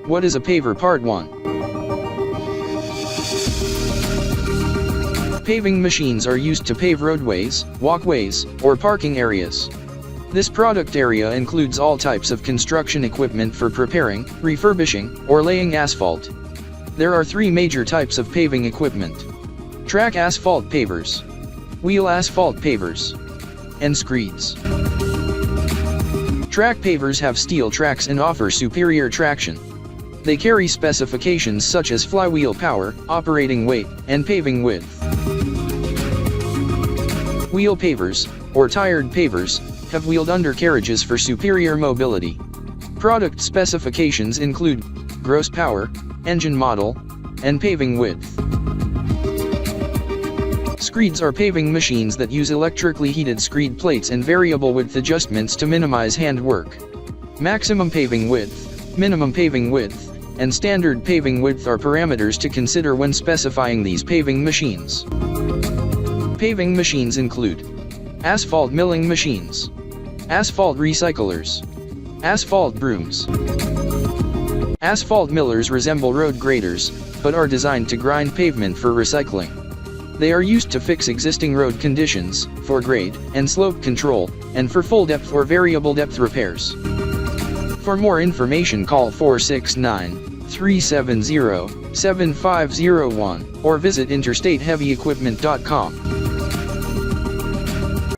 What is a paver? Part 1. Paving machines are used to pave roadways, walkways, or parking areas. This product area includes all types of construction equipment for preparing, refurbishing, or laying asphalt. There are 3 major types of paving equipment: track asphalt pavers, wheel asphalt pavers, and screeds. Track pavers have steel tracks and offer superior traction. They carry specifications such as flywheel power, operating weight, and paving width. Wheel pavers, or tired pavers, have wheeled undercarriages for superior mobility. Product specifications include gross power, engine model, and paving width. Screeds are paving machines that use electrically heated screed plates and variable width adjustments to minimize hand work. Maximum paving width, minimum paving width, and standard paving width are parameters to consider when specifying these paving machines. Paving machines include asphalt milling machines, asphalt recyclers, asphalt brooms. Asphalt millers resemble road graders, but are designed to grind pavement for recycling. They are used to fix existing road conditions, for grade and slope control, and for full depth or variable depth repairs. For more information, call 469-370-7501 or visit interstateheavyequipment.com.